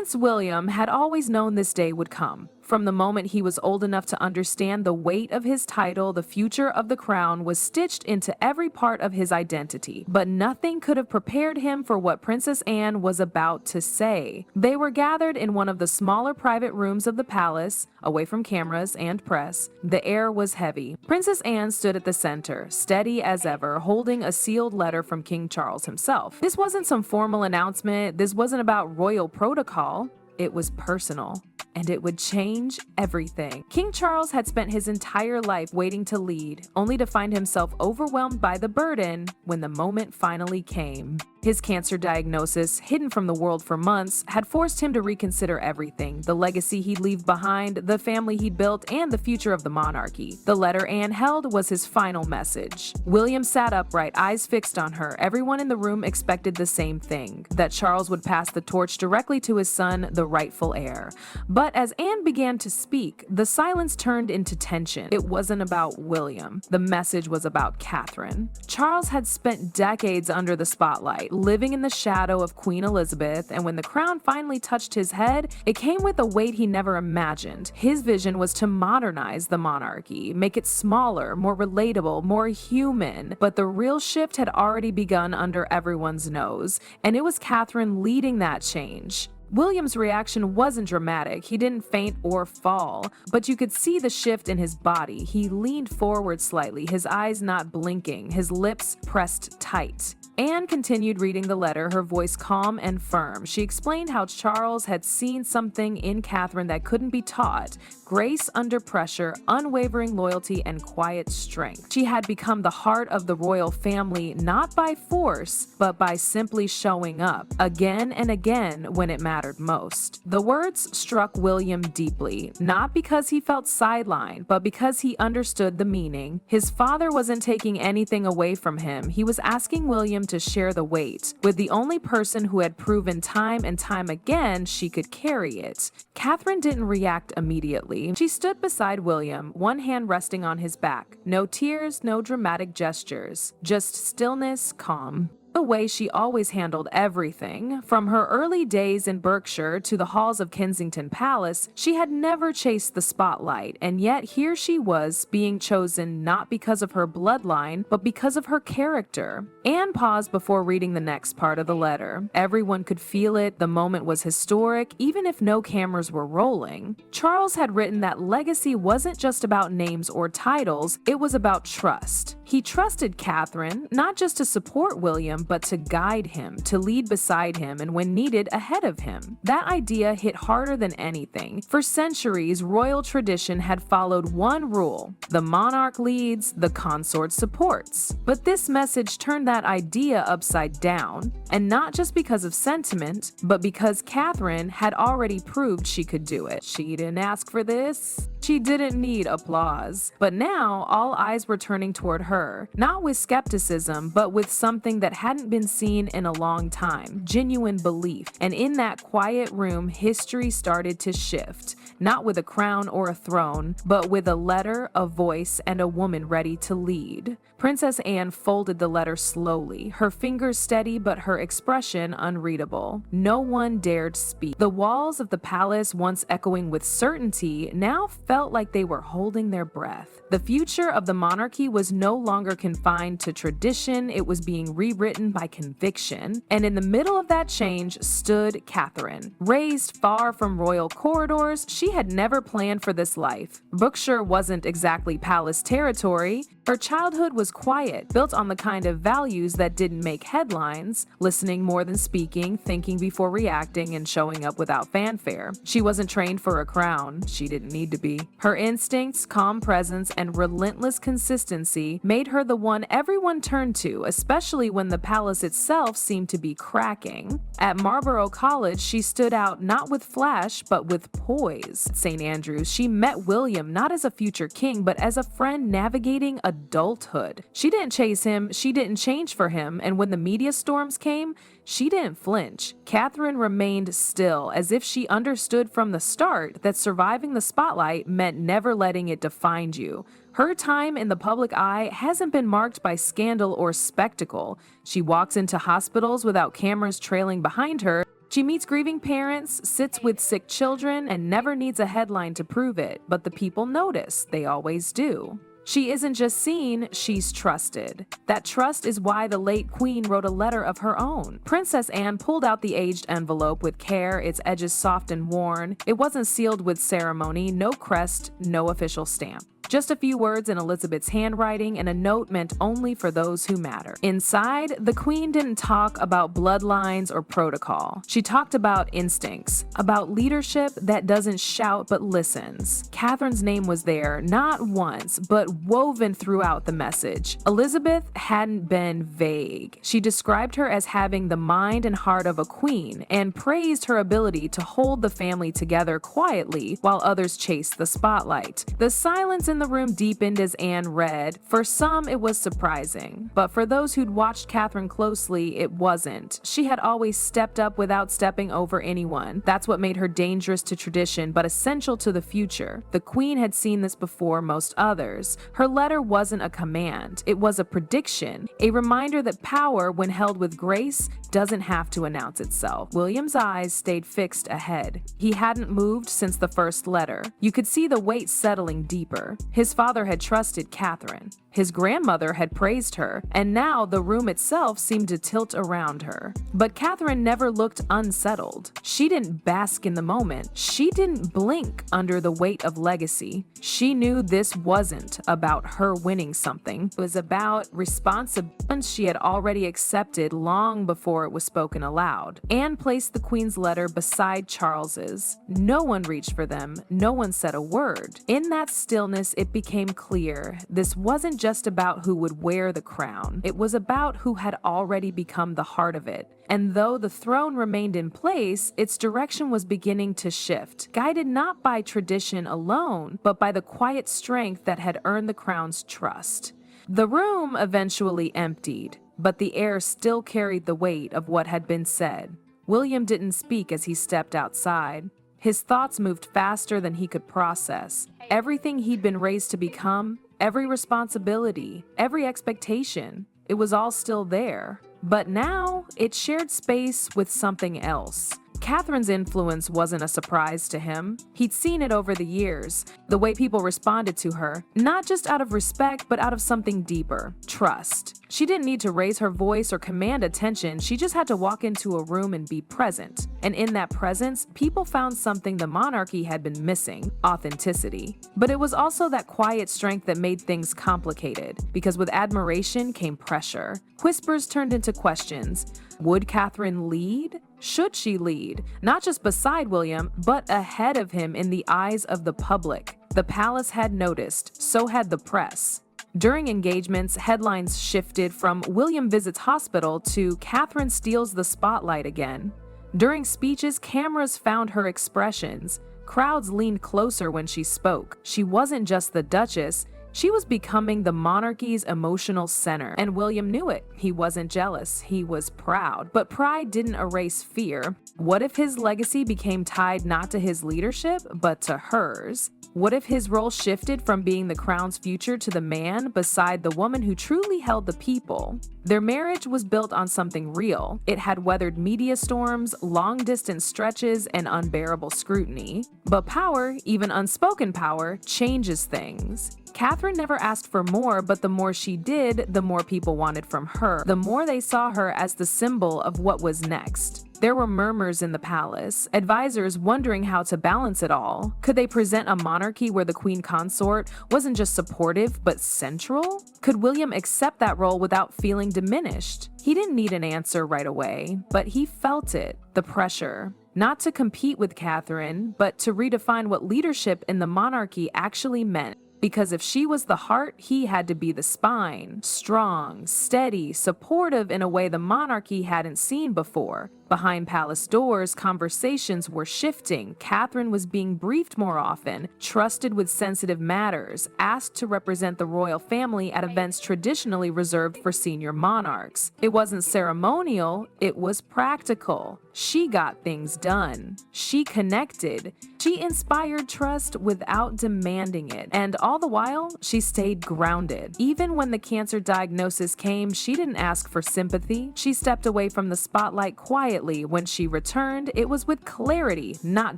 Prince William had always known this day would come. From the moment he was old enough to understand the weight of his title, the future of the crown was stitched into every part of his identity. But nothing could have prepared him for what Princess Anne was about to say. They were gathered in one of the smaller private rooms of the palace, away from cameras and press. The air was heavy. Princess Anne stood at the center, steady as ever, holding a sealed letter from King Charles himself. This wasn't some formal announcement. This wasn't about royal protocol. It was personal. And it would change everything. King Charles had spent his entire life waiting to lead, only to find himself overwhelmed by the burden when the moment finally came. His cancer diagnosis, hidden from the world for months, had forced him to reconsider everything: the legacy he'd leave behind, the family he'd built, and the future of the monarchy. The letter Anne held was his final message. William sat upright, eyes fixed on her. Everyone in the room expected the same thing: that Charles would pass the torch directly to his son, the rightful heir. But as Anne began to speak, the silence turned into tension. It wasn't about William. The message was about Catherine. Charles had spent decades under the spotlight, living in the shadow of Queen Elizabeth, and when the crown finally touched his head, it came with a weight he never imagined. His vision was to modernize the monarchy, make it smaller, more relatable, more human. But the real shift had already begun under everyone's nose, and it was Catherine leading that change. William's reaction wasn't dramatic. He didn't faint or fall, but you could see the shift in his body. He leaned forward slightly, his eyes not blinking, his lips pressed tight. Anne continued reading the letter, her voice calm and firm. She explained how Charles had seen something in Catherine that couldn't be taught: grace under pressure, unwavering loyalty, and quiet strength. She had become the heart of the royal family, not by force, but by simply showing up, again and again when it mattered most. The words struck William deeply, not because he felt sidelined, but because he understood the meaning. His father wasn't taking anything away from him. He was asking William to share the weight with the only person who had proven time and time again she could carry it. Catherine didn't react immediately. She stood beside William, one hand resting on his back. No tears, no dramatic gestures, just stillness, calm. The way she always handled everything. From her early days in Berkshire to the halls of Kensington Palace, she had never chased the spotlight, and yet here she was, being chosen not because of her bloodline, but because of her character. Anne paused before reading the next part of the letter. Everyone could feel it. The moment was historic, even if no cameras were rolling. Charles had written that legacy wasn't just about names or titles, it was about trust. He trusted Catherine, not just to support William, but to guide him, to lead beside him, and when needed, ahead of him. That idea hit harder than anything. For centuries, royal tradition had followed one rule: the monarch leads, the consort supports. But this message turned that idea upside down, and not just because of sentiment, but because Catherine had already proved she could do it. She didn't ask for this. She didn't need applause. But now, all eyes were turning toward her, not with skepticism, but with something that hadn't been seen in a long time: genuine belief. And in that quiet room, history started to shift, not with a crown or a throne, but with a letter, a voice, and a woman ready to lead. Princess Anne folded the letter slowly, her fingers steady but her expression unreadable. No one dared speak. The walls of the palace, once echoing with certainty, now felt like they were holding their breath. The future of the monarchy was no longer confined to tradition, it was being rewritten by conviction. And in the middle of that change stood Catherine. Raised far from royal corridors, she had never planned for this life. Berkshire wasn't exactly palace territory. Her childhood was quiet, built on the kind of values that didn't make headlines: listening more than speaking, thinking before reacting, and showing up without fanfare. She wasn't trained for a crown. She didn't need to be. Her instincts, calm presence, and relentless consistency made her the one everyone turned to, especially when the palace itself seemed to be cracking. At Marlborough College, she stood out not with flash, but with poise. At St. Andrews, she met William not as a future king, but as a friend navigating adulthood. She didn't chase him, she didn't change for him, and when the media storms came, she didn't flinch. Catherine remained still, as if she understood from the start that surviving the spotlight meant never letting it define you. Her time in the public eye hasn't been marked by scandal or spectacle. She walks into hospitals without cameras trailing behind her. She meets grieving parents, sits with sick children, and never needs a headline to prove it, but the people notice. They always do. She isn't just seen, she's trusted. That trust is why the late queen wrote a letter of her own. Princess Anne pulled out the aged envelope with care, its edges soft and worn. It wasn't sealed with ceremony, no crest, no official stamp. Just a few words in Elizabeth's handwriting and a note meant only for those who matter. Inside, the queen didn't talk about bloodlines or protocol. She talked about instincts, about leadership that doesn't shout but listens. Catherine's name was there, not once, but woven throughout the message. Elizabeth hadn't been vague. She described her as having the mind and heart of a queen and praised her ability to hold the family together quietly while others chased the spotlight. The silence in the room deepened as Anne read. For some, it was surprising, but for those who'd watched Catherine closely, it wasn't. She had always stepped up without stepping over anyone. That's what made her dangerous to tradition, but essential to the future. The queen had seen this before most others. Her letter wasn't a command, it was a prediction, a reminder that power, when held with grace, doesn't have to announce itself. William's eyes stayed fixed ahead. He hadn't moved since the first letter. You could see the weight settling deeper. His father had trusted Catherine. His grandmother had praised her, and now the room itself seemed to tilt around her. But Catherine never looked unsettled. She didn't bask in the moment. She didn't blink under the weight of legacy. She knew this wasn't about her winning something. It was about responsibility she had already accepted long before it was spoken aloud. Anne placed the Queen's letter beside Charles's. No one reached for them. No one said a word. In that stillness, it became clear this wasn't just about who would wear the crown. It was about who had already become the heart of it. And though the throne remained in place, its direction was beginning to shift, guided not by tradition alone, but by the quiet strength that had earned the crown's trust. The room eventually emptied, but the air still carried the weight of what had been said. William didn't speak as he stepped outside. His thoughts moved faster than he could process. Everything he'd been raised to become, every responsibility, every expectation, it was all still there. But now, it shared space with something else. Catherine's influence wasn't a surprise to him. He'd seen it over the years, the way people responded to her, not just out of respect, but out of something deeper, trust. She didn't need to raise her voice or command attention, she just had to walk into a room and be present. And in that presence, people found something the monarchy had been missing, authenticity. But it was also that quiet strength that made things complicated, because with admiration came pressure. Whispers turned into questions. Would Catherine lead? Should she lead? Not just beside William, but ahead of him in the eyes of the public. The palace had noticed, so had the press. During engagements, headlines shifted from William visits hospital to Catherine steals the spotlight again. During speeches, cameras found her expressions. Crowds leaned closer when she spoke. She wasn't just the Duchess, she was becoming the monarchy's emotional center, and William knew it. He wasn't jealous, he was proud. But pride didn't erase fear. What if his legacy became tied not to his leadership, but to hers? What if his role shifted from being the crown's future to the man beside the woman who truly held the people? Their marriage was built on something real. It had weathered media storms, long-distance stretches, and unbearable scrutiny. But power, even unspoken power, changes things. Catherine never asked for more, but the more she did, the more people wanted from her. The more they saw her as the symbol of what was next. There were murmurs in the palace, advisors wondering how to balance it all. Could they present a monarchy where the queen consort wasn't just supportive, but central? Could William accept that role without feeling diminished? He didn't need an answer right away, but he felt it, the pressure. Not to compete with Catherine, but to redefine what leadership in the monarchy actually meant. Because if she was the heart, he had to be the spine. Strong, steady, supportive in a way the monarchy hadn't seen before. Behind palace doors, conversations were shifting. Catherine was being briefed more often, trusted with sensitive matters, asked to represent the royal family at events traditionally reserved for senior monarchs. It wasn't ceremonial, it was practical. She got things done. She connected. She inspired trust without demanding it. And all the while, she stayed grounded. Even when the cancer diagnosis came, she didn't ask for sympathy. She stepped away from the spotlight quietly quietly. When she returned, it was with clarity, not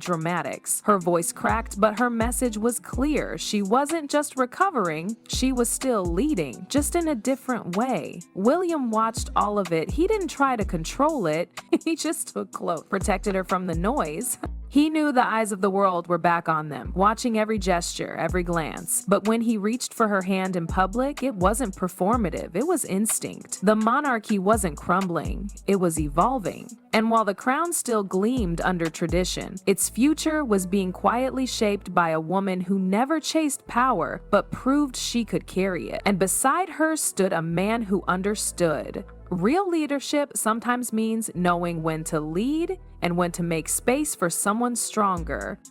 dramatics. Her voice cracked, but her message was clear. She wasn't just recovering, she was still leading, just in a different way. William watched all of it. He didn't try to control it, he just took close, protected her from the noise. He knew the eyes of the world were back on them, watching every gesture, every glance. But when he reached for her hand in public, it wasn't performative, it was instinct. The monarchy wasn't crumbling, it was evolving. And while the crown still gleamed under tradition, its future was being quietly shaped by a woman who never chased power, but proved she could carry it. And beside her stood a man who understood. Real leadership sometimes means knowing when to lead and when to make space for someone stronger.